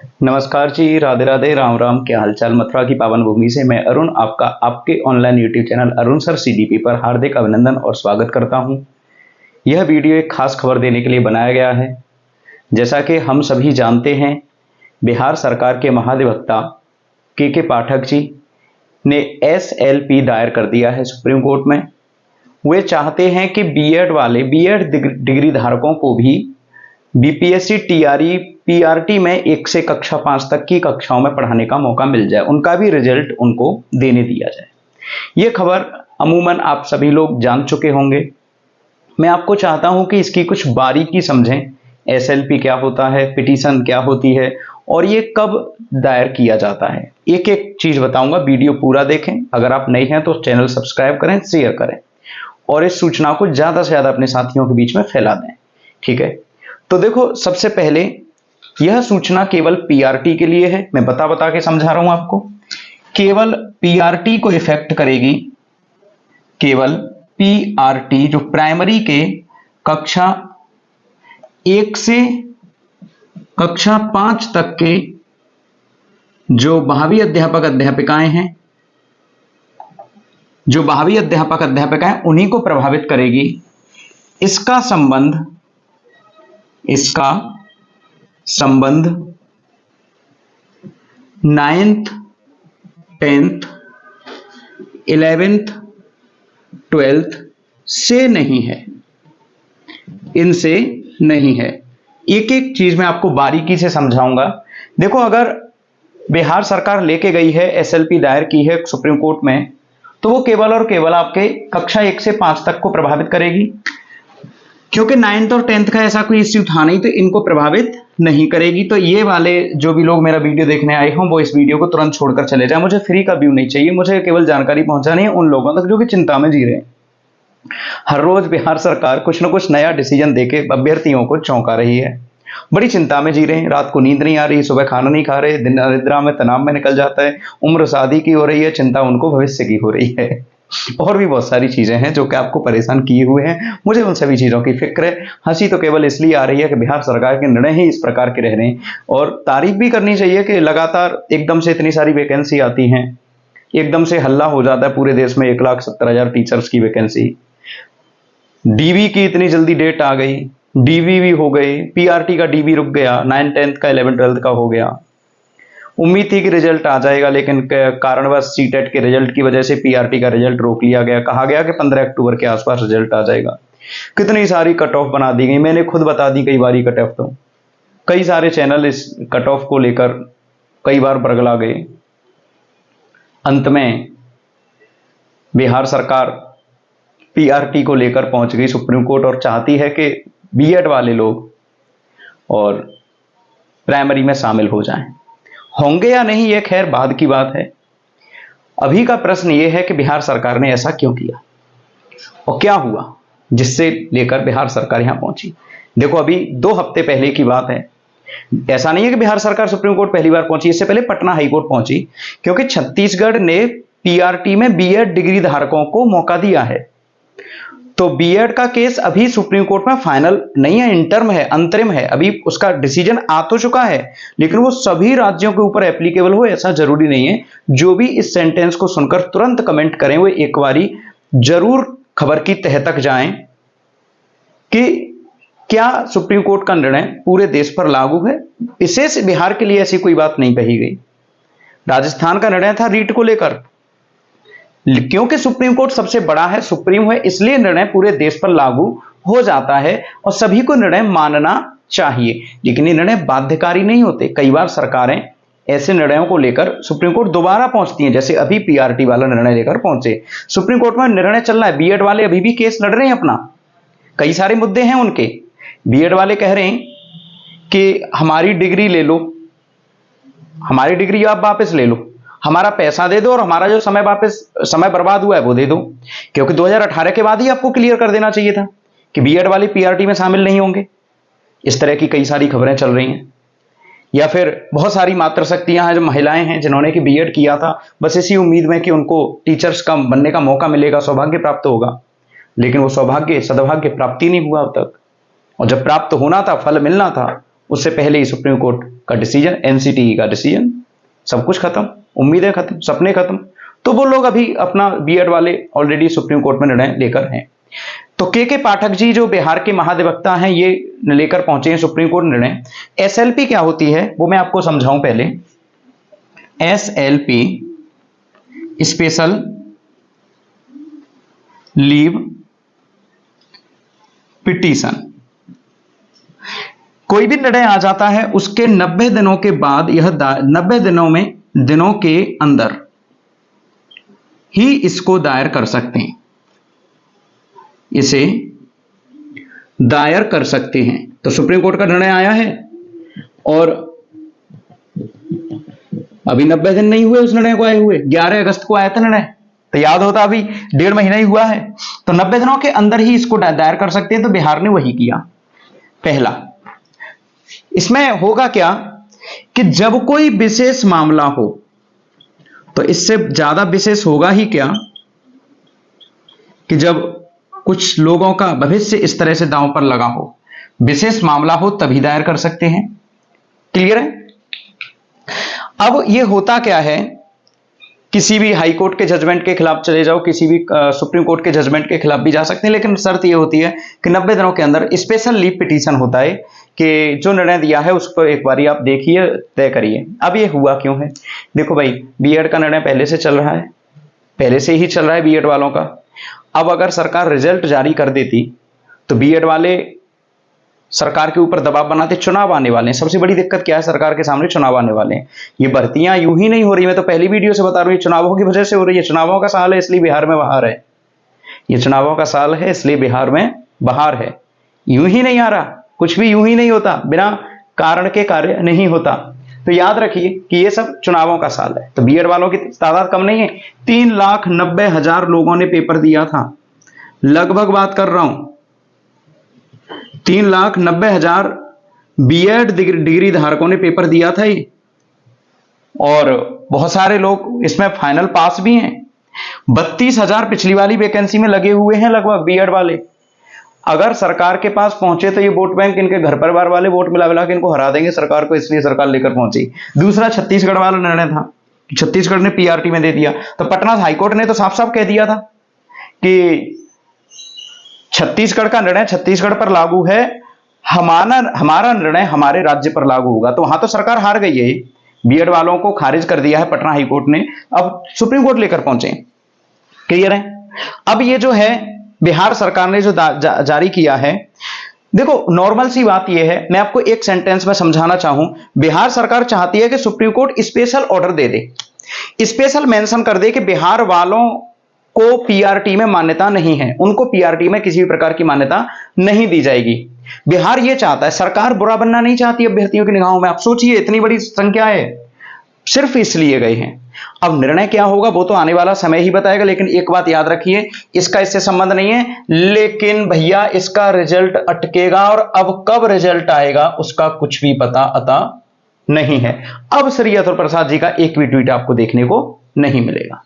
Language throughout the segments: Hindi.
नमस्कार जी, राधे राधे, राम राम। क्या हालचाल? मथुरा की पावन भूमि से मैं अरुण आपका आपके online YouTube channel Arun sir CDP पर हार्दिक अभिनंदन और स्वागत करता हूं। यह वीडियो एक खास खबर देने के लिए बनाया गया है। जैसा कि हम सभी जानते हैं, बिहार सरकार के महाधिवक्ता के पाठक जी ने एसएलपी दायर कर दिया है सुप्रीम कोर्ट में। वे चाहते हैं कि बीएड डिग्री धारकों को भी बीपीएससी टीआरई पीआरटी में 1 से कक्षा 5 तक की कक्षाओं में पढ़ाने का मौका मिल जाए, उनका भी रिजल्ट उनको देने दिया जाए। यह खबर अमूमन आप सभी लोग जान चुके होंगे। मैं आपको चाहता हूं कि इसकी कुछ बारीकी समझें। एसएलपी क्या होता है, पिटीशन क्या होती है और ये कब दायर किया जाता है, एक एक चीज बताऊंगा। वीडियो पूरा देखें। अगर आप नए हैं तो चैनल सब्सक्राइब करें, शेयर करें और इस सूचना को ज्यादा से ज्यादा अपने साथियों के बीच में फैला दें। ठीक है, तो देखो, सबसे पहले यह सूचना केवल पीआरटी के लिए है। मैं बता के समझा रहा हूं आपको। केवल पीआरटी को इफेक्ट करेगी, केवल पीआरटी जो प्राइमरी के कक्षा 1 से कक्षा 5 तक के जो भावी अध्यापक अध्यापिकाएं हैं, उन्हीं को प्रभावित करेगी। इसका संबंध 9th 10th 11th 12th से नहीं है, इनसे नहीं है। एक एक चीज मैं आपको बारीकी से समझाऊंगा। देखो, अगर बिहार सरकार लेके गई है, एसएलपी दायर की है सुप्रीम कोर्ट में, तो वो केवल और केवल आपके कक्षा 1 से 5 तक को प्रभावित करेगी, क्योंकि 9th और 10th का ऐसा कोई इश्यू था नहीं, तो इनको प्रभावित नहीं करेगी। तो ये वाले जो भी लोग मेरा वीडियो देखने आए हों, वो इस वीडियो को तुरंत छोड़कर चले जाएं। मुझे फ्री का व्यू नहीं चाहिए, मुझे केवल जानकारी पहुंचानी है उन लोगों तक जो कि चिंता में जी रहे हैं। हर रोज बिहार सरकार कुछ न कुछ नया डिसीजन देके अभ्यर्थियों को चौंका रही है। बड़ी चिंता में जी रहे हैं, रात को नींद नहीं आ रही, सुबह खाना नहीं खा रहे, दिन निद्रा में तनाव में निकल जाता है, उम्र शादी की हो रही है, चिंता उनको भविष्य की हो रही है, और भी बहुत सारी चीजें हैं जो कि आपको परेशान किए हुए हैं। मुझे उन सभी चीजों की फिक्र है। हंसी तो केवल इसलिए आ रही है कि बिहार सरकार के निर्णय ही इस प्रकार के रह रहे हैं। और तारीफ भी करनी चाहिए कि लगातार एकदम से इतनी सारी वैकेंसी आती हैं, एकदम से हल्ला हो जाता है पूरे देश में। 1,70,000 टीचर्स की वैकेंसी, डीवी की इतनी जल्दी डेट आ गई, डीवी भी हो गई, पीआरटी का डीवी रुक गया, 9th 10th का 11th 12th का हो गया। उम्मीद थी कि रिजल्ट आ जाएगा, लेकिन कारणवश सीटेट के रिजल्ट की वजह से पीआरटी का रिजल्ट रोक लिया गया। कहा गया कि 15 अक्टूबर के आसपास रिजल्ट आ जाएगा। कितनी सारी कट ऑफ बना दी गई, मैंने खुद बता दी कई बारी कट ऑफ। तो कई सारे चैनल इस कट ऑफ को लेकर कई बार बरगला गए। अंत में बिहार सरकार पीआरटी को लेकर पहुंच गई सुप्रीम कोर्ट और चाहती है कि बीएड वाले लोग और प्राइमरी में शामिल हो जाएं। होंगे या नहीं, ये खैर बाद की बात है। अभी का प्रश्न ये है कि बिहार सरकार ने ऐसा क्यों किया और क्या हुआ जिससे लेकर बिहार सरकार यहां पहुंची। देखो, अभी 2 हफ्ते पहले की बात है। ऐसा नहीं है कि बिहार सरकार सुप्रीम कोर्ट पहली बार पहुंची, इससे पहले पटना हाईकोर्ट पहुंची, क्योंकि छत्तीसगढ़ ने पीआरटी में बीएड डिग्री धारकों को मौका दिया है। तो बीएड का केस अभी सुप्रीम कोर्ट में फाइनल नहीं है, इंटर्म है, अंतरिम है। अभी उसका डिसीजन आ तो चुका है, लेकिन वो सभी राज्यों के ऊपर एप्लीकेबल हो ऐसा जरूरी नहीं है। जो भी इस सेंटेंस को सुनकर तुरंत कमेंट करें, वो एक बारी जरूर खबर की तह तक जाएं कि क्या सुप्रीम कोर्ट का निर्णय पूरे देश पर लागू है। विशेष बिहार के लिए ऐसी कोई बात नहीं कही गई। राजस्थान का निर्णय था रीट को लेकर, क्योंकि सुप्रीम कोर्ट सबसे बड़ा है, सुप्रीम है, इसलिए निर्णय पूरे देश पर लागू हो जाता है और सभी को निर्णय मानना चाहिए। लेकिन ये निर्णय बाध्यकारी नहीं होते। कई बार सरकारें ऐसे निर्णयों को लेकर सुप्रीम कोर्ट दोबारा पहुंचती हैं, जैसे अभी पीआरटी वाला निर्णय लेकर पहुंचे। सुप्रीम कोर्ट में निर्णय चल रहा है, बीएड वाले अभी भी केस लड़ रहे हैं अपना, कई सारे मुद्दे हैं उनके। बीएड वाले कह रहे हैं कि हमारी डिग्री ले लो, हमारी डिग्री आप वापस ले लो, हमारा पैसा दे दो और हमारा जो समय बर्बाद हुआ है वो दे दो। क्योंकि 2018 के बाद ही आपको क्लियर कर देना चाहिए था कि बीएड वाले पीआरटी में शामिल नहीं होंगे। इस तरह की कई सारी खबरें चल रही हैं। या फिर बहुत सारी मातृशक्तियां हैं, जो महिलाएं हैं जिन्होंने कि बीएड किया था, बस इसी उम्मीद में कि उनको टीचर्स का बनने का मौका मिलेगा, सौभाग्य प्राप्त होगा, लेकिन वो सौभाग्य सद्भाग्य प्राप्ति नहीं हुआ अब तक। और जब प्राप्त होना था, फल मिलना था, उससे पहले ही सुप्रीम कोर्ट का डिसीजन, एनसीटीई का डिसीजन, सब कुछ खत्म, उम्मीदें खत्म, सपने खत्म। तो वो लोग अभी अपना बीएड वाले ऑलरेडी सुप्रीम कोर्ट में निर्णय लेकर हैं। तो के पाठक जी जो बिहार के महाधिवक्ता हैं, ये लेकर पहुंचे हैं सुप्रीम कोर्ट निर्णय। एसएलपी क्या होती है वो मैं आपको समझाऊं पहले। एसएलपी स्पेशल लीव पिटीशन, कोई भी निर्णय आ जाता है उसके 90 दिनों के बाद, यह 90 दिनों के अंदर ही इसको दायर कर सकते हैं, इसे दायर कर सकते हैं। तो सुप्रीम कोर्ट का निर्णय आया है और अभी 90 दिन नहीं हुए उस निर्णय को आए हुए, 11 अगस्त को आया था निर्णय, तो याद होता अभी 1.5 महीना ही हुआ है। तो 90 दिनों के अंदर ही इसको दायर कर सकते हैं। तो बिहार ने वही किया। पहला, इसमें होगा क्या कि जब कोई विशेष मामला हो, तो इससे ज्यादा विशेष होगा ही क्या कि जब कुछ लोगों का भविष्य इस तरह से दांव पर लगा हो, विशेष मामला हो तभी दायर कर सकते हैं। क्लियर है? अब यह होता क्या है, किसी भी हाई कोर्ट के जजमेंट के खिलाफ चले जाओ, किसी भी सुप्रीम कोर्ट के जजमेंट के खिलाफ भी जा सकते हैं, लेकिन शर्त यह होती है कि 90 दिनों के अंदर स्पेशल लीव पिटीशन होता है कि जो निर्णय दिया है उसको एक बारी आप देखिए, तय करिए। अब ये हुआ क्यों है? देखो भाई, बीएड का निर्णय पहले से चल रहा है, पहले से ही चल रहा है बीएड वालों का। अब अगर सरकार रिजल्ट जारी कर देती तो बीएड वाले सरकार के ऊपर दबाव बनाते, चुनाव आने वाले हैं। सबसे बड़ी दिक्कत क्या है, सरकार के सामने चुनाव आने वाले हैं। ये भर्तियां यूं ही नहीं हो रही, मैं तो पहली वीडियो से बता रहा हूं, ये चुनावों की वजह से हो रही है। चुनावों का साल है इसलिए बिहार में बहार है, ये चुनावों का साल है इसलिए बिहार में बहार है। यूं ही नहीं आ रहा, कुछ भी यूं ही नहीं होता, बिना कारण के कार्य नहीं होता। तो याद रखिए कि ये सब चुनावों का साल है। तो बीएड वालों की तादाद कम नहीं है, 3,90,000 लोगों ने पेपर दिया था, लगभग बात कर रहा हूं 3,90,000 बीएड डिग्री धारकों ने पेपर दिया था ये, और बहुत सारे लोग इसमें फाइनल पास भी हैं। 32,000 पिछली वाली वैकेंसी में लगे हुए हैं लगभग बीएड वाले। अगर सरकार के पास पहुंचे तो ये वोट बैंक इनके घर परिवार वाले वोट मिला के इनको हरा देंगे सरकार को, इसलिए सरकार लेकर पहुंची। दूसरा, छत्तीसगढ़ वाला निर्णय था, छत्तीसगढ़ ने पीआरटी में दे दिया। तो पटना हाईकोर्ट ने तो साफ साफ कह दिया था कि छत्तीसगढ़ का निर्णय छत्तीसगढ़ पर लागू है, हमारा निर्णय हमारे राज्य पर लागू होगा। तो वहां तो सरकार हार गई है, बीएड वालों को खारिज कर दिया है पटना हाईकोर्ट ने, अब सुप्रीम कोर्ट लेकर पहुंचे। क्लियर है? अब ये जो है बिहार सरकार ने जो जारी किया है, देखो नॉर्मल सी बात यह है, मैं आपको एक सेंटेंस में समझाना चाहूं। बिहार सरकार चाहती है कि सुप्रीम कोर्ट स्पेशल ऑर्डर दे दे, स्पेशल मेंशन कर दे कि बिहार वालों को पीआरटी में मान्यता नहीं है, उनको पीआरटी में किसी भी प्रकार की मान्यता नहीं दी जाएगी। बिहार यह चाहता है, सरकार बुरा बनना नहीं चाहती अभ्यर्थियों की निगाहों में। आप सोचिए, इतनी बड़ी संख्या है, सिर्फ इसलिए गए हैं। अब निर्णय क्या होगा वो तो आने वाला समय ही बताएगा, लेकिन एक बात याद रखिए, इसका इससे संबंध नहीं है, लेकिन भैया इसका रिजल्ट अटकेगा, और अब कब रिजल्ट आएगा उसका कुछ भी पता अता नहीं है। अब श्री अतुल प्रसाद जी का एक भी ट्वीट आपको देखने को नहीं मिलेगा।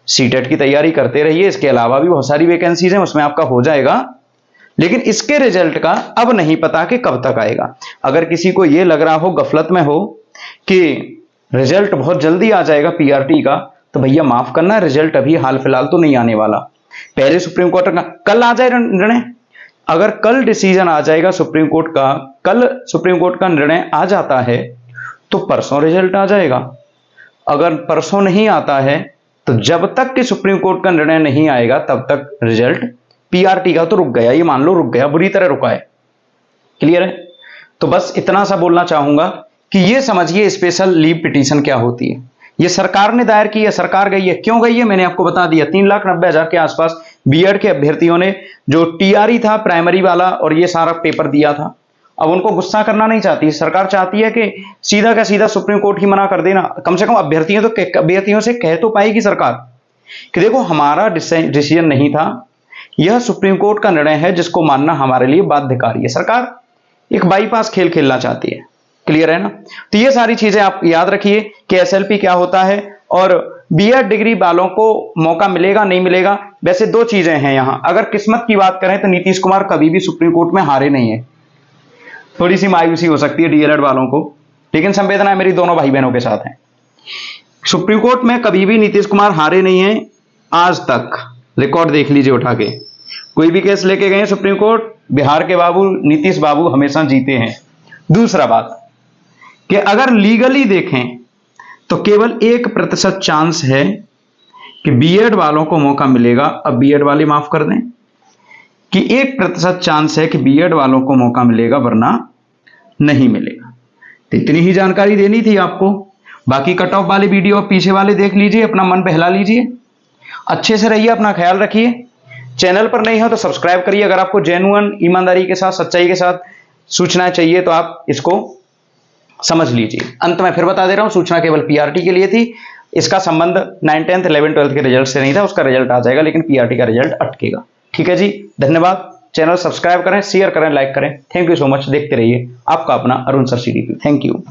सीटेट की तैयारी करते रहिए, इसके अलावा भी बहुत सारी वैकेंसीज हैं, उसमें आपका हो जाएगा, लेकिन इसके रिजल्ट का अब नहीं पता कि कब तक आएगा। अगर किसी को यह लग रहा हो, गफलत में हो कि रिजल्ट बहुत जल्दी आ जाएगा पीआरटी का, तो भैया माफ करना, रिजल्ट अभी हाल फिलहाल तो नहीं आने वाला। पहले सुप्रीम कोर्ट का कल आ जाए निर्णय, अगर कल डिसीजन आ जाएगा सुप्रीम कोर्ट का, कल सुप्रीम कोर्ट का निर्णय आ जाता है तो परसों रिजल्ट आ जाएगा। अगर परसों नहीं आता है तो जब तक कि सुप्रीम कोर्ट का निर्णय नहीं आएगा तब तक रिजल्ट पीआरटी का तो रुक गया, ये मान लो रुक गया, बुरी तरह रुका है। क्लियर है? तो बस इतना सा बोलना चाहूंगा कि ये समझिए स्पेशल लीव पिटीशन क्या होती है। ये सरकार ने दायर की है, सरकार गई है, क्यों गई है मैंने आपको बता दिया। 3,90,000 के आसपास बीएड के अभ्यर्थियों ने जो टीआरई था प्राइमरी वाला और ये सारा पेपर दिया था, अब उनको गुस्सा करना नहीं चाहती सरकार, चाहती है कि सीधा का सीधा सुप्रीम कोर्ट ही मना कर देना। कम से कम अभ्यर्थियों से कह तो पाएगी सरकार कि देखो हमारा डिसीजन नहीं था, यह सुप्रीम कोर्ट का निर्णय है जिसको मानना हमारे लिए बाध्यकारी है। सरकार एक बाईपास खेल खेलना चाहती है। क्लियर है ना? तो ये सारी चीजें आप याद रखिए कि एसएलपी क्या होता है और बीएड डिग्री वालों को मौका मिलेगा नहीं मिलेगा। वैसे दो चीजें हैं यहां, अगर किस्मत की बात करें तो नीतीश कुमार कभी भी सुप्रीम कोर्ट में हारे नहीं है। थोड़ी सी मायूसी हो सकती है डीएलएड वालों को, लेकिन संवेदना मेरी दोनों भाई बहनों के साथ है। सुप्रीम कोर्ट में कभी भी नीतीश कुमार हारे नहीं है आज तक, रिकॉर्ड देख लीजिए उठा के, कोई भी केस लेके गए सुप्रीम कोर्ट, बिहार के बाबू नीतीश बाबू हमेशा जीते हैं। दूसरा बात कि अगर लीगली देखें तो केवल 1% चांस है कि बीएड वालों को मौका मिलेगा। अब बीएड वाले माफ कर दें कि 1% चांस है कि बीएड वालों को मौका मिलेगा, वरना नहीं मिलेगा। तो इतनी ही जानकारी देनी थी आपको। बाकी कट ऑफ वाले वीडियो पीछे वाले देख लीजिए, अपना मन बहला लीजिए, अच्छे से रहिए, अपना ख्याल रखिए। चैनल पर नहीं हो तो सब्सक्राइब करिए। अगर आपको जेन्युइन ईमानदारी के साथ, सच्चाई के साथ सूचना चाहिए तो आप इसको समझ लीजिए। अंत में फिर बता दे रहा हूं, सूचना केवल पीआरटी के लिए थी। इसका संबंध 9th 10th 11th 12th के रिजल्ट से नहीं था, उसका रिजल्ट आ जाएगा, लेकिन पीआरटी का रिजल्ट अटकेगा। ठीक है जी, धन्यवाद। चैनल सब्सक्राइब करें, शेयर करें, लाइक करें। Thank you so much. देखते रहिए आपका अपना Arun sir CDP। Thank you.